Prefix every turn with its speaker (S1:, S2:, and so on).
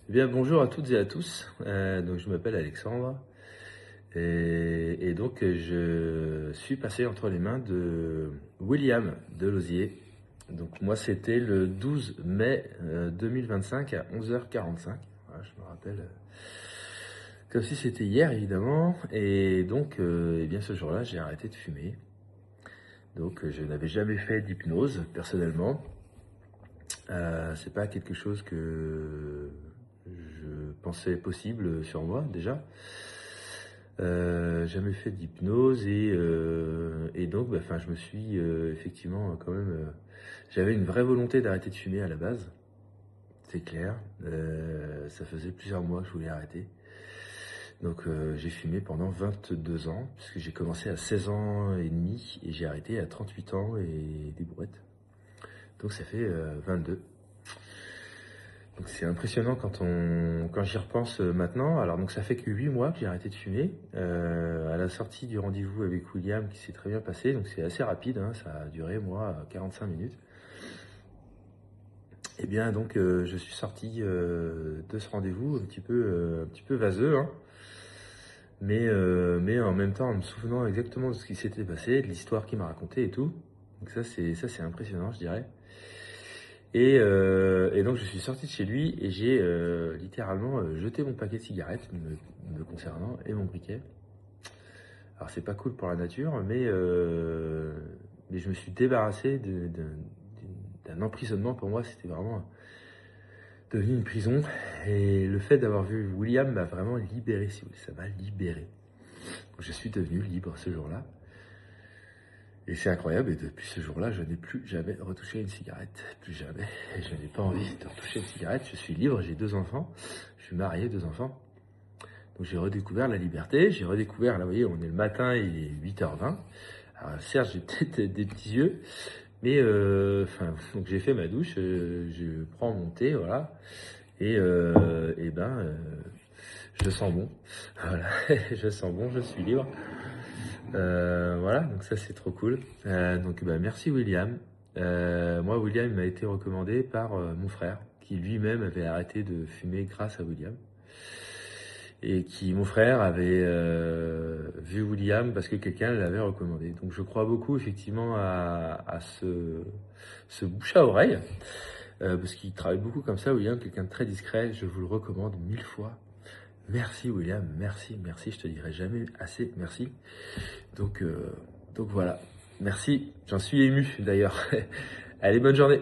S1: Eh bien, bonjour à toutes et à tous. Donc, je m'appelle Alexandre et donc je suis passé entre les mains de William Delosier. Donc, moi, c'était le 12 mai 2025 à 11h45. Voilà, je me rappelle comme si c'était hier, évidemment. Et donc, eh bien, ce jour-là, j'ai arrêté de fumer. Donc, je n'avais jamais fait d'hypnose personnellement. C'est pas quelque chose que je pensais possible sur moi déjà. Jamais fait d'hypnose et donc bah, je me suis effectivement quand même j'avais une vraie volonté d'arrêter de fumer à la base, c'est clair. Ça faisait plusieurs mois que je voulais arrêter. Donc j'ai fumé pendant 22 ans, puisque j'ai commencé à 16 ans et demi et j'ai arrêté à 38 ans et des brouettes. Donc ça fait 22. Donc c'est impressionnant quand j'y repense maintenant. Alors donc ça fait que 8 mois que j'ai arrêté de fumer. À la sortie du rendez-vous avec William qui s'est très bien passé, donc c'est assez rapide, hein, ça a duré moi 45 minutes. Et bien donc je suis sorti de ce rendez-vous un petit peu vaseux, hein, mais en même temps en me souvenant exactement de ce qui s'était passé, de l'histoire qu'il m'a racontée et tout. Donc ça c'est impressionnant, je dirais. Et donc je suis sorti de chez lui et j'ai littéralement jeté mon paquet de cigarettes me concernant et mon briquet. Alors c'est pas cool pour la nature, mais je me suis débarrassé d'un emprisonnement. Pour moi, c'était vraiment devenu une prison. Et le fait d'avoir vu William m'a vraiment libéré, si vous voulez, ça m'a libéré. Donc, je suis devenu libre ce jour-là. Et c'est incroyable, et depuis ce jour-là, je n'ai plus jamais retouché une cigarette. Plus jamais. Et je n'ai pas envie de retoucher une cigarette. Je suis libre, j'ai 2 enfants. Je suis marié, 2 enfants. Donc j'ai redécouvert la liberté. J'ai redécouvert, là vous voyez, on est le matin, il est 8h20. Alors certes, j'ai peut-être des petits yeux. Mais donc j'ai fait ma douche, je prends mon thé, voilà. Je sens bon. Voilà, je sens bon, je suis libre. Voilà, donc ça c'est trop cool. Donc bah, merci William. Moi, William m'a été recommandé par mon frère, qui lui-même avait arrêté de fumer grâce à William. Et qui, mon frère, avait vu William parce que quelqu'un l'avait recommandé. Donc je crois beaucoup effectivement à ce bouche à oreille, parce qu'il travaille beaucoup comme ça, William, quelqu'un de très discret. Je vous le recommande 1000 fois. Merci William, merci, merci, je te dirai jamais assez merci. Donc, donc voilà, merci, j'en suis ému d'ailleurs. Allez, bonne journée.